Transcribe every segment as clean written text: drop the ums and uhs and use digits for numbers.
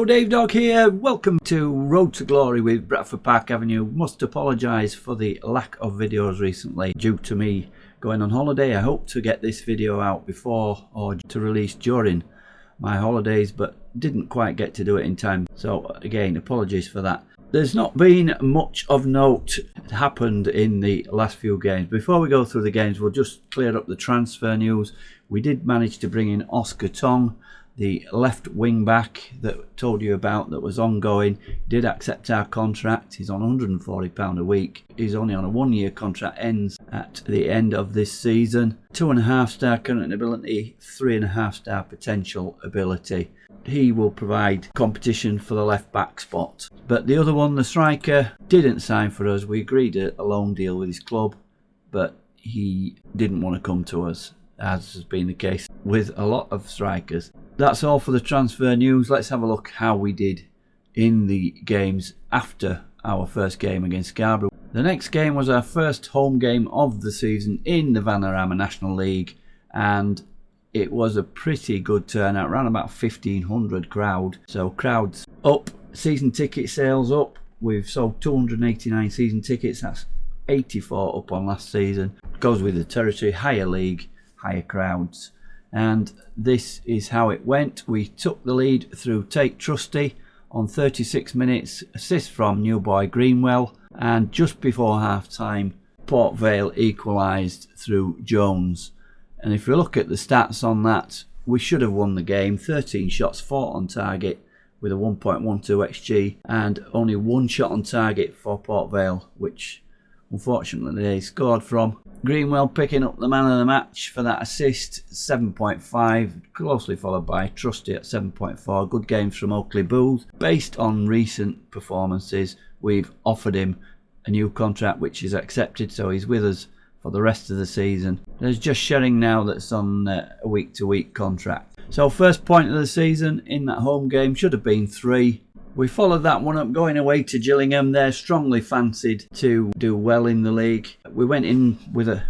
Hello, Dave Dog here. Welcome to Road to Glory with Bradford Park Avenue. Must apologise for the lack of videos recently due to me going on holiday. I hope to get this video out before or to release during my holidays, but didn't quite get to do it in time. So again, apologies for that. There's not been much of note happened in the last few games. Before we go through the games, we'll just clear up the transfer news. We did manage to bring in Oscar Tong, the left wing back that I told you about that was ongoing. Did accept our contract. He's on £140 a week. He's only on a 1-year contract, ends at the end of this season. 2.5-star current ability, 3.5-star potential ability. He will provide competition for the left back spot. But the other one, the striker, didn't sign for us. We agreed a loan deal with his club, but he didn't want to come to us, as has been the case with a lot of strikers. That's all for the transfer news. Let's have a look how we did in the games after our first game against Scarborough. The next game was our first home game of the season in the Vanarama National League, and it was a pretty good turnout, around about 1,500 crowd. So crowds up, season ticket sales up. We've sold 289 season tickets. That's 84 up on last season. Goes with the territory, higher league, higher crowds. And this is how it went. We took the lead through Take Trusty on 36 minutes, assist from new boy Greenwell, and just before half time Port Vale equalised through Jones. And if you look at the stats on that, we should have won the game. 13 shots, 4 on target with a 1.12 xG, and only 1 shot on target for Port Vale, which unfortunately they scored from. Greenwell picking up the man of the match for that assist, 7.5, closely followed by Trusty at 7.4. Good games from Oakley Booth. Based on recent performances, we've offered him a new contract which is accepted, so he's with us for the rest of the season. There's just Shering now that's on a week-to-week contract. So first point of the season in that home game should have been 3. We followed that one up going away to Gillingham. They're strongly fancied to do well in the league. We went in with a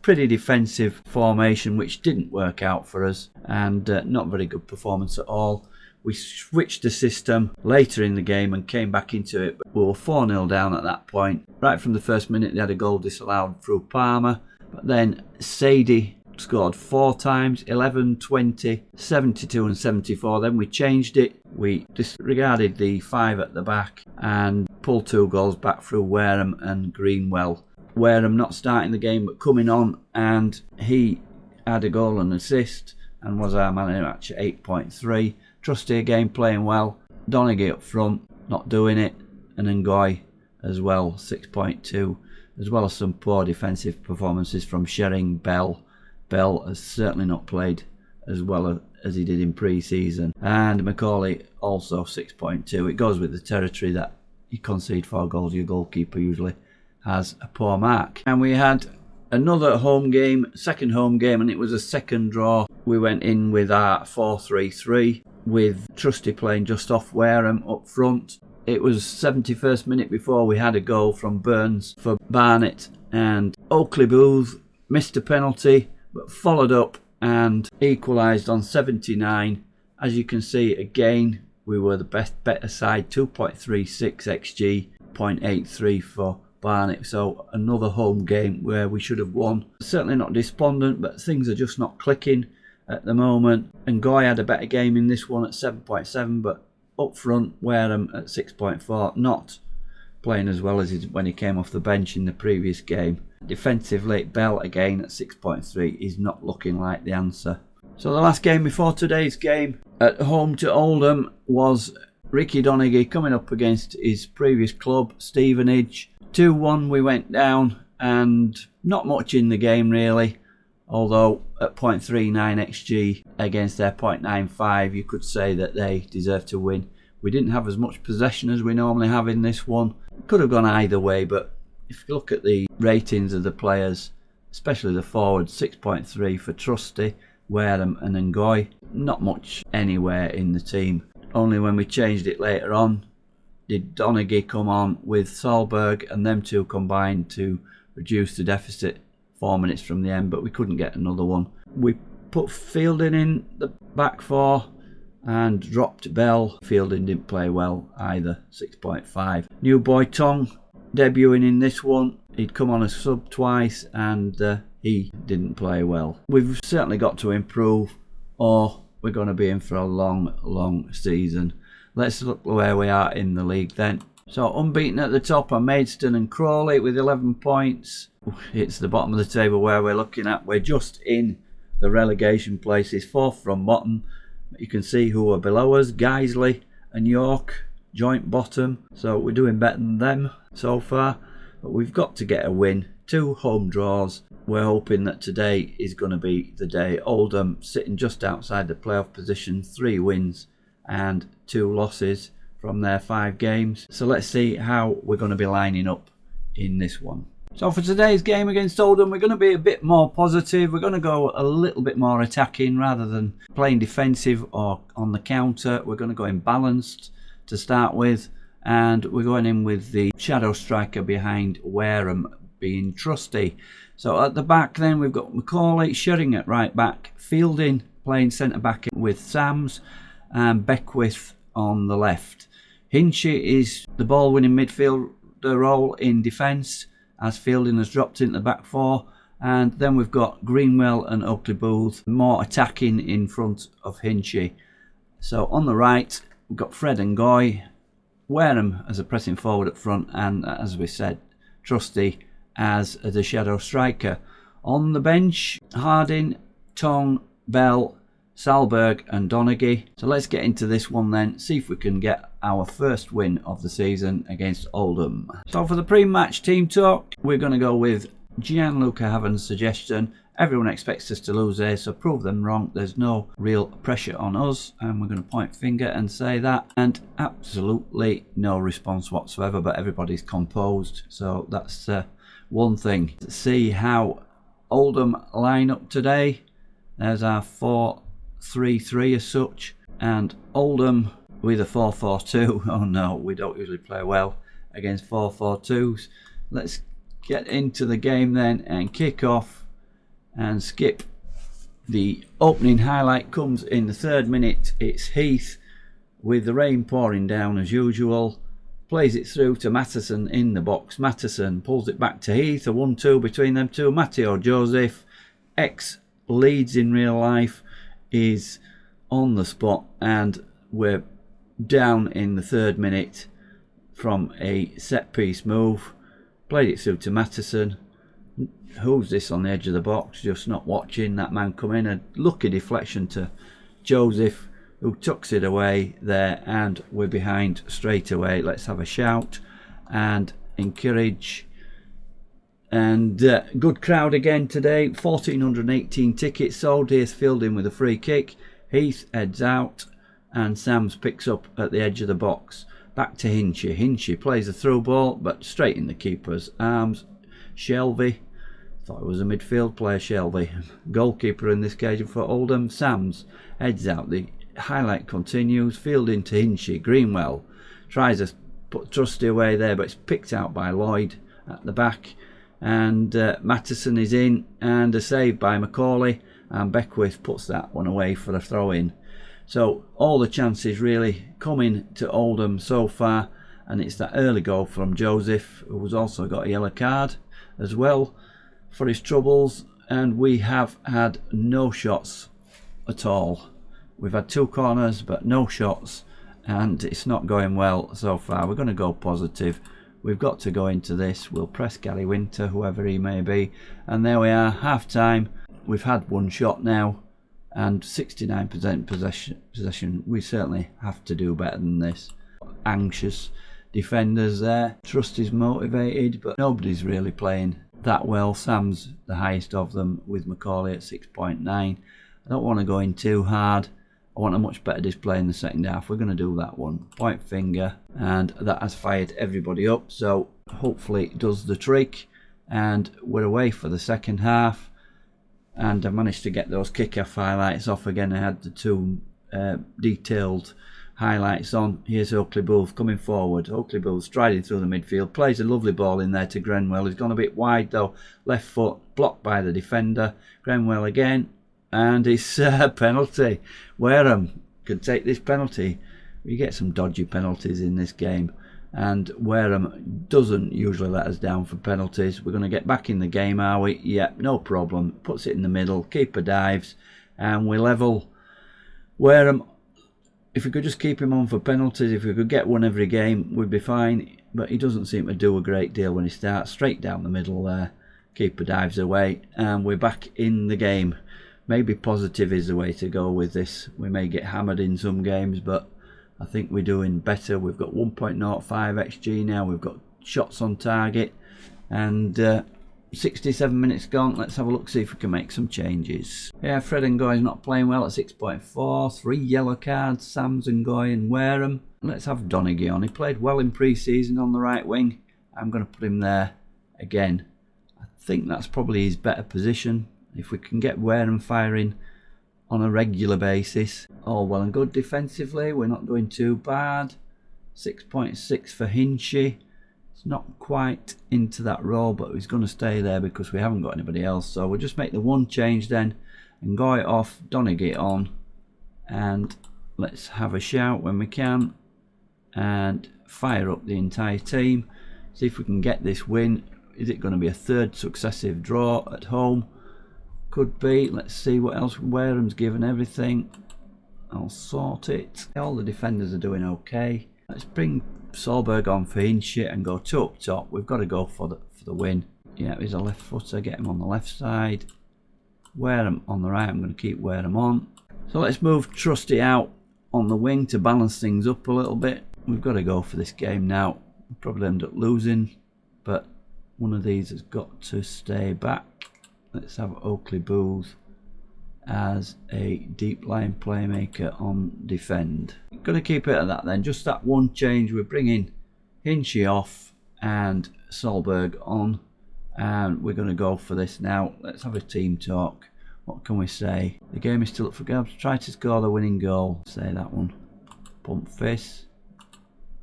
pretty defensive formation which didn't work out for us, and not very good performance at all. We switched the system later in the game and came back into it, but we were 4-0 down at that point. Right from the first minute they had a goal disallowed through Palmer, but then Sadie scored 4 times, 11, 20, 72 and 74. Then we changed it. We disregarded the 5 at the back and pulled 2 goals back through Wareham and Greenwell. Wareham not starting the game but coming on, and he had a goal and assist and was our man of the match at 8.3. Trusty again playing well. Donaghy up front not doing it, and Ngoy as well, 6.2, as well as some poor defensive performances from Shering. Bell has certainly not played as well as he did in pre-season, and Macaulay also 6.2. It goes with the territory that you concede 4 goals, your goalkeeper usually has a poor mark. And we had another home game, second home game, and it was a second draw. We went in with our 4-3-3 with Trusty playing just off Wareham up front. It was 71st minute before we had a goal from Burns for Barnett, and Oakley Booth missed a penalty but followed up and equalised on 79. As you can see, again, we were the better side, 2.36 xG, 0.83 for Barnet. So another home game where we should have won. Certainly not despondent, but things are just not clicking at the moment. And Goy had a better game in this one at 7.7, but up front, Wareham at 6.4, not playing as well as when he came off the bench in the previous game. Defensively, Bell again at 6.3 is not looking like the answer. So the last game before today's game at home to Oldham was Ricky Donaghy coming up against his previous club, Stevenage. 2-1 we went down, and not much in the game really, although at 0.39 xG against their 0.95 you could say that they deserved to win. We didn't have as much possession as we normally have in this one. Could have gone either way, but if you look at the ratings of the players, especially the forwards, 6.3 for Trusty, Wareham and Ngoy. Not much anywhere in the team. Only when we changed it later on did Donaghy come on with Solberg, and them two combined to reduce the deficit 4 minutes from the end, but we couldn't get another one. We put Fielding in the back 4, and dropped Bell. Fielding didn't play well either, 6.5. New boy Tong debuting in this one. He'd come on as sub twice and he didn't play well. We've certainly got to improve or we're going to be in for a long season. Let's look where we are in the league then. So unbeaten at the top are Maidstone and Crawley with 11 points. It's the bottom of the table where we're looking at. We're just in the relegation places, 4th from bottom. You can see who are below us. Guiseley and York, joint bottom. So we're doing better than them so far. But we've got to get a win. 2 home draws. We're hoping that today is going to be the day. Oldham sitting just outside the playoff position. 3 wins and 2 losses from their 5 games. So let's see how we're going to be lining up in this one. So for today's game against Oldham, we're going to be a bit more positive. We're going to go a little bit more attacking rather than playing defensive or on the counter. We're going to go in balanced to start with, and we're going in with the shadow striker behind Wareham being Trusty. So at the back then we've got Macaulay, Shering at right back, Fielding playing centre back with Sams, and Beckwith on the left. Hinchy is the ball winning midfielder role in defence, as Fielding has dropped into the back 4. And then we've got Greenwell and Oakley Booth more attacking in front of Hinchy. So on the right we've got Fred and Goy, Wareham as a pressing forward up front, and as we said, Trusty as the shadow striker. On the bench, Harding, Tong, Bell, Salberg and Donaghy. So let's get into this one then, see if we can get our first win of the season against Oldham. So for the pre-match team talk, we're going to go with Gianluca Haven's suggestion. Everyone expects us to lose here, so prove them wrong. There's no real pressure on us, and we're going to point finger and say that. And absolutely no response whatsoever, but everybody's composed, so that's one thing. To see how Oldham line up today, there's our 4-3-3 as such, and Oldham with a 4-4-2. Oh no, we don't usually play well against 4-4-2s. Let's get into the game then and kick off and skip. The opening highlight comes in the 3rd minute. It's Heath with the rain pouring down as usual. Plays it through to Matheson in the box. Matheson pulls it back to Heath. A 1-2 between them two. Matteo Joseph, ex-Leeds in real life, is on the spot, and we're down in the 3rd minute from a set piece move. Played it through to Matheson. Who's this on the edge of the box? Just not watching that man come in. A lucky deflection to Joseph, who tucks it away there, and we're behind straight away. Let's have a shout and encourage. And good crowd again today. 1,418 tickets sold. Here's Fielding with a free kick. Heath heads out and Sams picks up at the edge of the box. Back to Hinchy. Hinchy plays a through ball, but straight in the keeper's arms. Shelby, thought it was a midfield player, Shelby. Goalkeeper in this occasion for Oldham. Sams heads out. The highlight continues. Fielding to Hinchy. Greenwell tries to put Trusty away there, but it's picked out by Lloyd at the back. And Matheson is in, and a save by Macaulay, and Beckwith puts that one away for a throw-in. So all the chances really coming to Oldham so far, and it's that early goal from Joseph, who's also got a yellow card as well for his troubles. And we have had no shots at all. We've had 2 corners but no shots, and it's not going well so far. We're going to go positive. We've got to go into this. We'll press Gary Winter, whoever he may be. And there we are, half time. We've had 1 shot now and 69% possession. We certainly have to do better than this. Anxious defenders there. Trusty's motivated, but nobody's really playing that well. Sam's the highest of them with Macaulay at 6.9. I don't want to go in too hard. I want a much better display in the second half. We're going to do that one. Point finger, and that has fired everybody up. So hopefully it does the trick, and we're away for the second half. And I managed to get those kick-off highlights off again. I had the 2 detailed highlights on. Here's Oakley Booth coming forward. Oakley Booth striding through the midfield. Plays a lovely ball in there to Grenwell. He's gone a bit wide though. Left foot blocked by the defender. Grenwell again. And it's a penalty. Wareham could take this penalty. You get some dodgy penalties in this game, and Wareham doesn't usually let us down for penalties. We're going to get back in the game, are we? Yep, no problem. Puts it in the middle, keeper dives, and we level. Wareham, if we could just keep him on for penalties, if we could get one every game, we'd be fine. But he doesn't seem to do a great deal when he starts. Straight down the middle there. Keeper dives away, and we're back in the game. Maybe positive is the way to go with this. We may get hammered in some games, but I think we're doing better. We've got 1.05 XG now. We've got shots on target, and 67 minutes gone. Let's have a look, see if we can make some changes. Yeah, Fred Ngoy's not playing well at 6.4. 3 yellow cards, Sams, Ngoy and Wareham. Let's have Donaghy on. He played well in pre-season on the right wing. I'm going to put him there again. I think that's probably his better position. If we can get Wareham firing on a regular basis. All well and good defensively. We're not doing too bad. 6.6 for Hinchy. It's not quite into that role, but he's going to stay there because we haven't got anybody else. So we'll just make the one change then and go it off, Donaghy on, and let's have a shout when we can and fire up the entire team. See if we can get this win. Is it going to be a third successive draw at home? Could be. Let's see what else. Wareham's given everything. I'll sort it. All the defenders are doing okay. Let's bring Solberg on for Hinchy and go 2 up top. We've got to go for the win. Yeah, he's a left footer. Get him on the left side. Wareham on the right. I'm going to keep Wareham on. So let's move Trusty out on the wing to balance things up a little bit. We've got to go for this game now. We'll probably end up losing, but one of these has got to stay back. Let's have Oakley Booth as a deep line playmaker on defend. Going to keep it at that then. Just that one change. We're bringing Hinchy off and Solberg on, and we're going to go for this now. Let's have a team talk. What can we say? The game is still up for grabs. Try to score the winning goal. Say that one. Pump fist.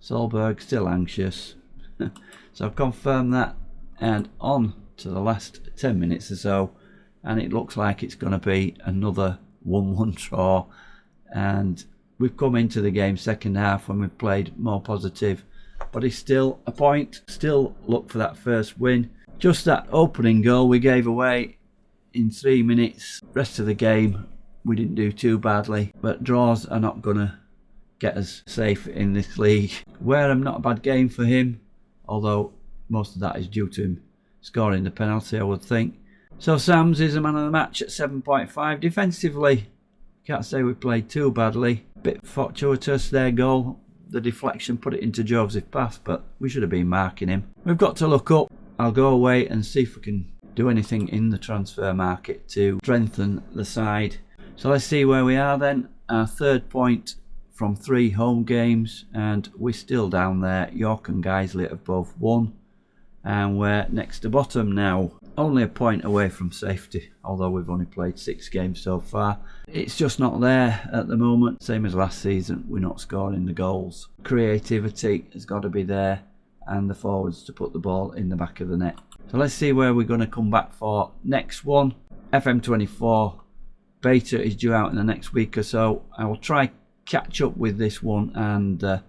Solberg still anxious. So I've confirmed that, and on to the last 10 minutes or so, and it looks like it's going to be another 1-1 draw, and we've come into the game second half when we've played more positive, but it's still a point. Still look for that first win. Just that opening goal we gave away in 3 minutes. Rest of the game we didn't do too badly, but draws are not going to get us safe in this league. Wareham, not a bad game for him, although most of that is due to him scoring the penalty, I would think. So Sams is a man of the match at 7.5. Defensively, can't say we played too badly. Bit fortuitous their goal. The deflection put it into Joseph's path, but we should have been marking him. We've got to look up. I'll go away and see if we can do anything in the transfer market to strengthen the side. So let's see where we are then. Our 3rd point from 3 home games, and we're still down there. York and Guiseley have both won, and we're next to bottom now. Only a point away from safety, although we've only played 6 games so far. It's just not there at the moment. Same as last season, we're not scoring the goals. Creativity has got to be there, and the forwards to put the ball in the back of the net. So let's see where we're going to come back for next one. FM24 beta is due out in the next week or so. I will try catch up with this one, and I've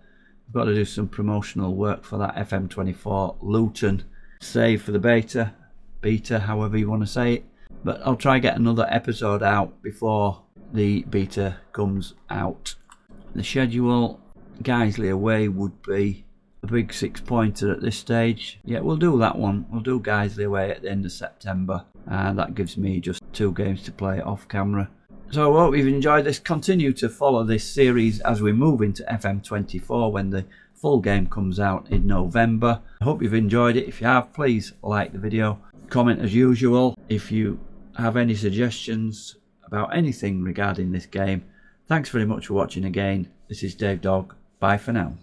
got to do some promotional work for that FM24 Luton save for the beta, however you want to say it. But I'll try get another episode out before the beta comes out. The schedule, Guiseley away would be a big 6-pointer at this stage. Yeah, we'll do that one. We'll do Guiseley away at the end of September, and that gives me just 2 games to play off camera. So I hope you've enjoyed this. Continue to follow this series as we move into FM24 when the full game comes out in November. I hope you've enjoyed it. If you have, please like the video. Comment as usual if you have any suggestions about anything regarding this game. Thanks very much for watching again. This is Dave Dog. Bye for now.